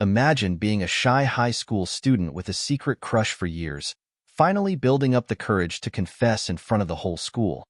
Imagine being a shy high school student with a secret crush for years, finally building up the courage to confess in front of the whole school,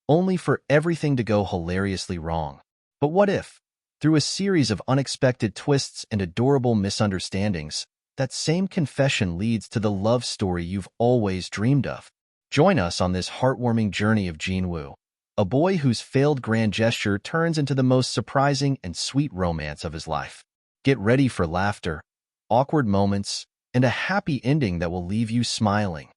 only for everything to go hilariously wrong. But what if, through a series of unexpected twists and adorable misunderstandings, that same confession leads to the love story you've always dreamed of? Join us on this heartwarming journey of Jinwoo, a boy whose failed grand gesture turns into the most surprising and sweet romance of his life. Get ready for laughter, awkward moments, and a happy ending that will leave you smiling.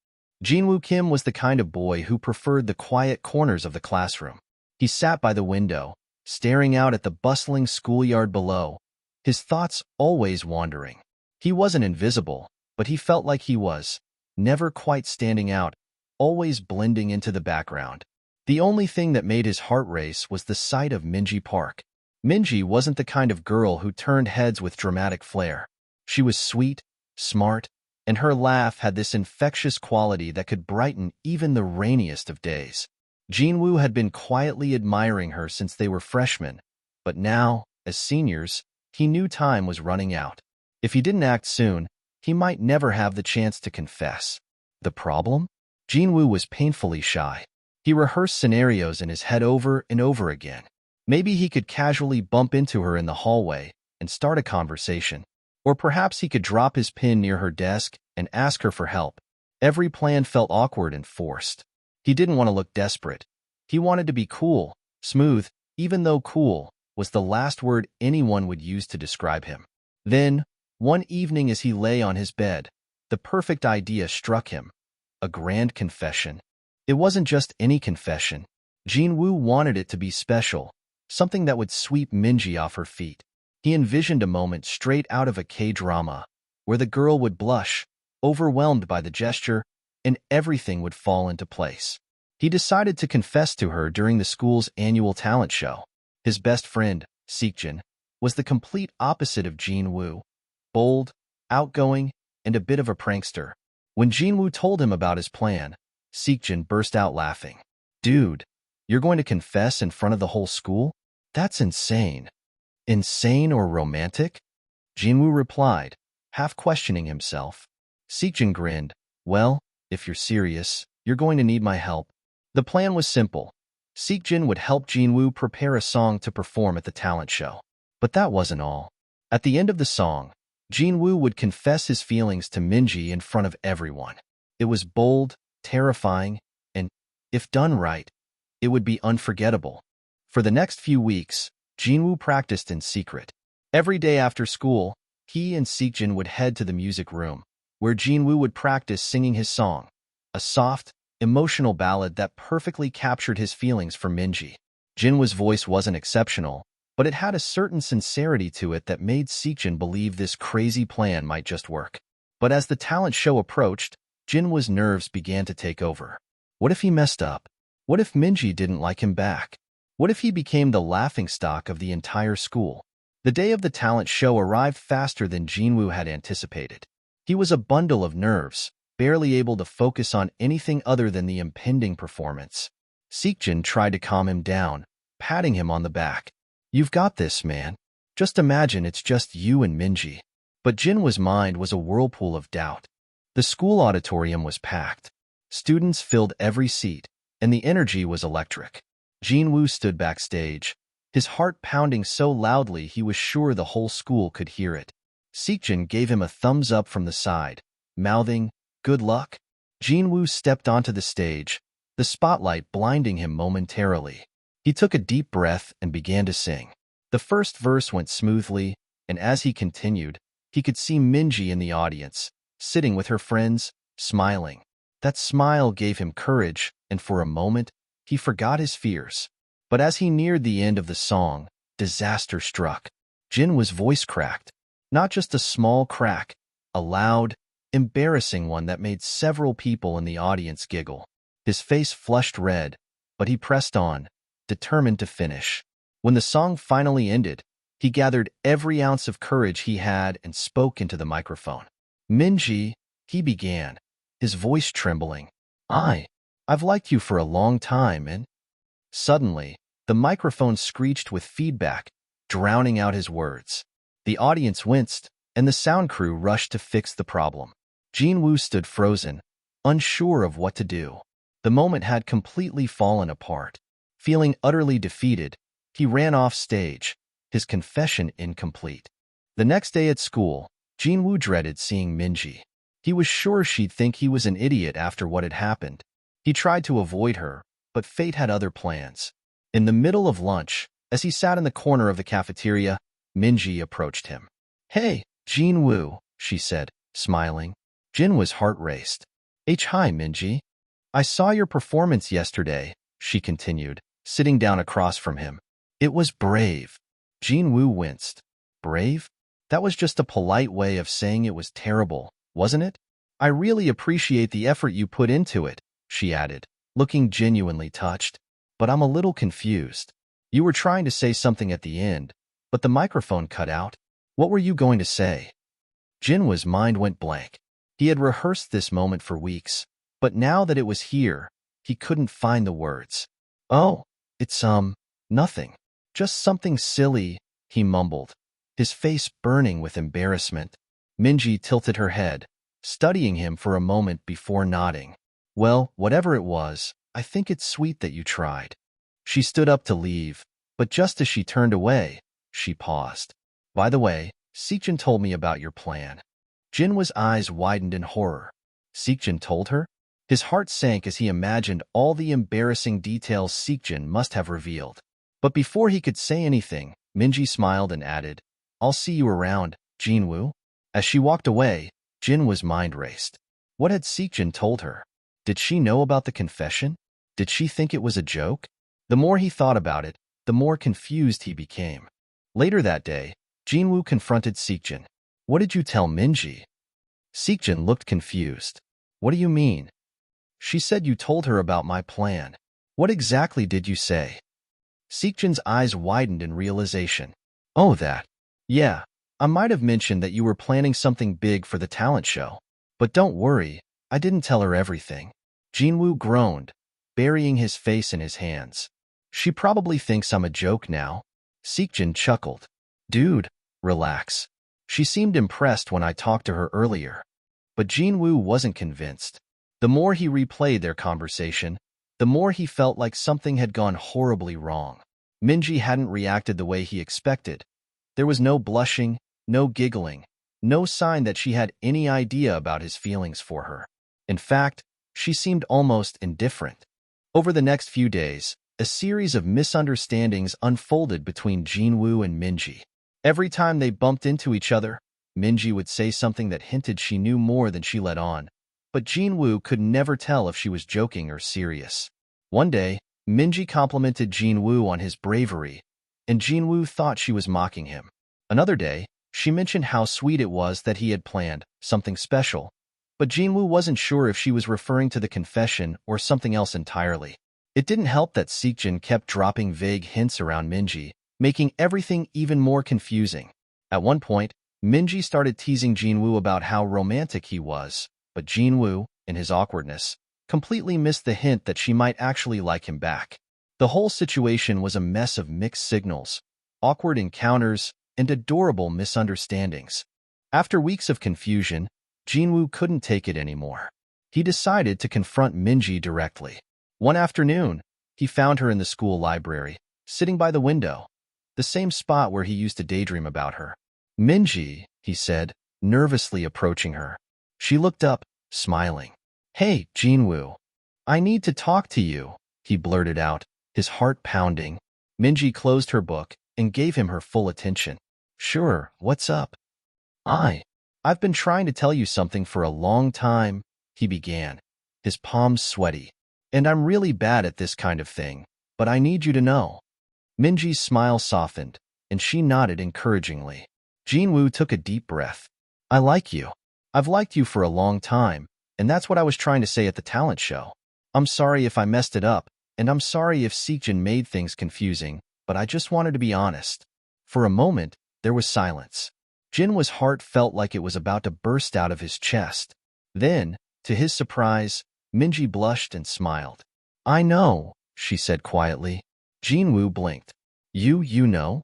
Jinwoo Kim was the kind of boy who preferred the quiet corners of the classroom. He sat by the window, staring out at the bustling schoolyard below, his thoughts always wandering. He wasn't invisible, but he felt like he was, never quite standing out, always blending into the background. The only thing that made his heart race was the sight of Minji Park. Minji wasn't the kind of girl who turned heads with dramatic flair. She was sweet, smart, and her laugh had this infectious quality that could brighten even the rainiest of days. Jinwoo had been quietly admiring her since they were freshmen, but now, as seniors, he knew time was running out. If he didn't act soon, he might never have the chance to confess. The problem? Jinwoo was painfully shy. He rehearsed scenarios in his head over and over again. Maybe he could casually bump into her in the hallway and start a conversation. Or perhaps he could drop his pen near her desk and ask her for help. Every plan felt awkward and forced. He didn't want to look desperate. He wanted to be cool, smooth, even though cool was the last word anyone would use to describe him. Then, one evening as he lay on his bed, the perfect idea struck him. A grand confession. It wasn't just any confession. Jinwoo wanted it to be special, something that would sweep Minji off her feet. He envisioned a moment straight out of a K-drama, where the girl would blush, overwhelmed by the gesture, and everything would fall into place. He decided to confess to her during the school's annual talent show. His best friend, Seokjin, was the complete opposite of Jinwoo, bold, outgoing, and a bit of a prankster. When Jinwoo told him about his plan, Seokjin burst out laughing. "Dude, you're going to confess in front of the whole school? That's insane." "Insane or romantic?" Jinwoo replied, half questioning himself. Seokjin grinned. "Well, if you're serious, you're going to need my help." The plan was simple. Seokjin would help Jinwoo prepare a song to perform at the talent show. But that wasn't all. At the end of the song, Jinwoo would confess his feelings to Minji in front of everyone. It was bold, terrifying, and, if done right, it would be unforgettable. For the next few weeks, Jinwoo practiced in secret. Every day after school, he and Seokjin would head to the music room, where Jinwoo would practice singing his song, a soft, emotional ballad that perfectly captured his feelings for Minji. Jinwoo's voice wasn't exceptional, but it had a certain sincerity to it that made Seokjin believe this crazy plan might just work. But as the talent show approached, Jinwoo's nerves began to take over. What if he messed up? What if Minji didn't like him back? What if he became the laughingstock of the entire school? The day of the talent show arrived faster than Jinwoo had anticipated. He was a bundle of nerves, barely able to focus on anything other than the impending performance. Seokjin tried to calm him down, patting him on the back. "You've got this, man. Just imagine it's just you and Minji." But Jinwoo's mind was a whirlpool of doubt. The school auditorium was packed. Students filled every seat, and the energy was electric. Jinwoo stood backstage, his heart pounding so loudly he was sure the whole school could hear it. Seokjin gave him a thumbs up from the side, mouthing, "Good luck." Jinwoo stepped onto the stage, the spotlight blinding him momentarily. He took a deep breath and began to sing. The first verse went smoothly, and as he continued, he could see Minji in the audience, sitting with her friends, smiling. That smile gave him courage, and for a moment, he forgot his fears. But as he neared the end of the song, disaster struck. Jinwoo's voice cracked. Not just a small crack, a loud, embarrassing one that made several people in the audience giggle. His face flushed red, but he pressed on, determined to finish. When the song finally ended, he gathered every ounce of courage he had and spoke into the microphone. "Minji," he began, his voice trembling. I've liked you for a long time, and..." Suddenly, the microphone screeched with feedback, drowning out his words. The audience winced, and the sound crew rushed to fix the problem. Jinwoo stood frozen, unsure of what to do. The moment had completely fallen apart. Feeling utterly defeated, he ran off stage, his confession incomplete. The next day at school, Jinwoo dreaded seeing Minji. He was sure she'd think he was an idiot after what had happened. He tried to avoid her, but fate had other plans. In the middle of lunch, as he sat in the corner of the cafeteria, Minji approached him. "Hey, Jinwoo," she said, smiling. Jinwoo's heart raced. Hi, Minji. I saw your performance yesterday," she continued, sitting down across from him. "It was brave." Jinwoo winced. Brave? That was just a polite way of saying it was terrible, wasn't it? "I really appreciate the effort you put into it," she added, looking genuinely touched. "But I'm a little confused. You were trying to say something at the end, but the microphone cut out. What were you going to say?" Jinwoo's mind went blank. He had rehearsed this moment for weeks, but now that it was here, he couldn't find the words. "Oh, it's, nothing. Just something silly," he mumbled, his face burning with embarrassment. Minji tilted her head, studying him for a moment before nodding. "Well, whatever it was, I think it's sweet that you tried." She stood up to leave, but just as she turned away, she paused. "By the way, Seekjin told me about your plan." Jinwoo's eyes widened in horror. Seekjin told her? His heart sank as he imagined all the embarrassing details Seekjin must have revealed. But before he could say anything, Minji smiled and added, "I'll see you around, Jinwoo." As she walked away, Jinwoo's mind raced. What had Seekjin told her? Did she know about the confession? Did she think it was a joke? The more he thought about it, the more confused he became. Later that day, Jinwoo confronted Seekjin. "What did you tell Minji?" Seekjin looked confused. "What do you mean?" "She said you told her about my plan." "What exactly did you say?" Seekjin's eyes widened in realization. "Oh, that. Yeah, I might have mentioned that you were planning something big for the talent show. But don't worry, I didn't tell her everything." Jinwoo groaned, burying his face in his hands. "She probably thinks I'm a joke now." Seekjin chuckled. "Dude, relax. She seemed impressed when I talked to her earlier." But Jinwoo wasn't convinced. The more he replayed their conversation, the more he felt like something had gone horribly wrong. Minji hadn't reacted the way he expected. There was no blushing, no giggling, no sign that she had any idea about his feelings for her. In fact, she seemed almost indifferent. Over the next few days, a series of misunderstandings unfolded between Jinwoo and Minji. Every time they bumped into each other, Minji would say something that hinted she knew more than she let on, but Jinwoo could never tell if she was joking or serious. One day, Minji complimented Jinwoo on his bravery, and Jinwoo thought she was mocking him. Another day, she mentioned how sweet it was that he had planned something special, but Jinwoo wasn't sure if she was referring to the confession or something else entirely. It didn't help that Seekjin kept dropping vague hints around Minji, making everything even more confusing. At one point, Minji started teasing Jinwoo about how romantic he was, but Jinwoo, in his awkwardness, completely missed the hint that she might actually like him back. The whole situation was a mess of mixed signals, awkward encounters, and adorable misunderstandings. After weeks of confusion, Jinwoo couldn't take it anymore. He decided to confront Minji directly. One afternoon, he found her in the school library, sitting by the window, the same spot where he used to daydream about her. "Minji," he said, nervously approaching her. She looked up, smiling. "Hey, Jinwoo. I need to talk to you," he blurted out, his heart pounding. Minji closed her book and gave him her full attention. "Sure, what's up?" I've been trying to tell you something for a long time," he began, his palms sweaty. "And I'm really bad at this kind of thing, but I need you to know." Minji's smile softened, and she nodded encouragingly. Jinwoo took a deep breath. "I like you. I've liked you for a long time, and that's what I was trying to say at the talent show. I'm sorry if I messed it up, and I'm sorry if Seekjin made things confusing, but I just wanted to be honest." For a moment, there was silence. Jinwoo's heart felt like it was about to burst out of his chest. Then, to his surprise, Minji blushed and smiled. "I know," she said quietly. Jinwoo blinked. You know?"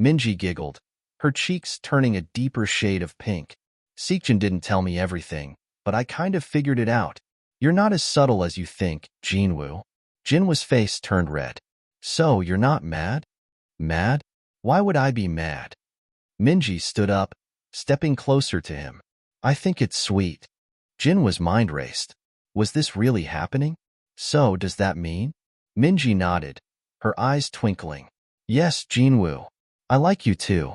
Minji giggled. her cheeks turning a deeper shade of pink. Seekjin didn't tell me everything, but I kind of figured it out. You're not as subtle as you think, Jinwoo. Jinwoo's face turned red. So, you're not mad? Mad? Why would I be mad? Minji stood up, stepping closer to him. I think it's sweet. Jinwoo's mind raced. Was this really happening? So, does that mean? Minji nodded, her eyes twinkling. Yes, Jinwoo. I like you too.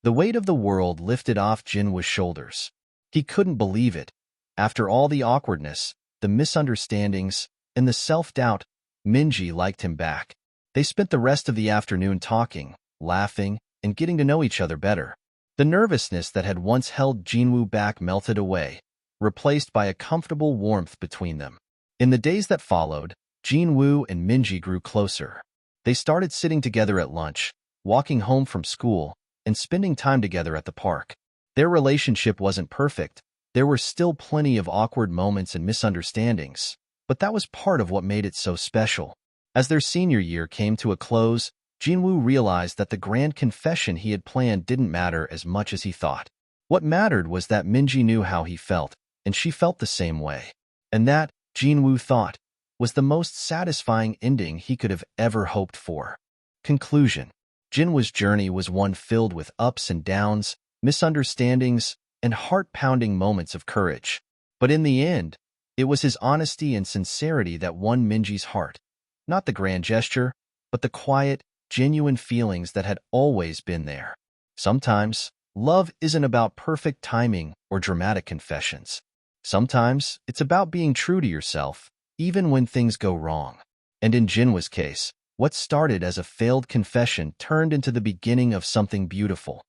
The weight of the world lifted off Jinwoo's shoulders. He couldn't believe it. After all the awkwardness, the misunderstandings, and the self-doubt, Minji liked him back. They spent the rest of the afternoon talking, laughing, and getting to know each other better. The nervousness that had once held Jinwoo back melted away, replaced by a comfortable warmth between them. In the days that followed, Jinwoo and Minji grew closer. They started sitting together at lunch, walking home from school, and spending time together at the park. Their relationship wasn't perfect. There were still plenty of awkward moments and misunderstandings, but that was part of what made it so special. As their senior year came to a close, Jinwoo realized that the grand confession he had planned didn't matter as much as he thought. What mattered was that Minji knew how he felt, and she felt the same way. And that, Jinwoo thought, was the most satisfying ending he could have ever hoped for. Conclusion. Jinwoo's journey was one filled with ups and downs, misunderstandings, and heart-pounding moments of courage. But in the end, it was his honesty and sincerity that won Minji's heart. Not the grand gesture, but the quiet, genuine feelings that had always been there. Sometimes, love isn't about perfect timing or dramatic confessions. Sometimes, it's about being true to yourself, even when things go wrong. And in Jinwoo's case, what started as a failed confession turned into the beginning of something beautiful.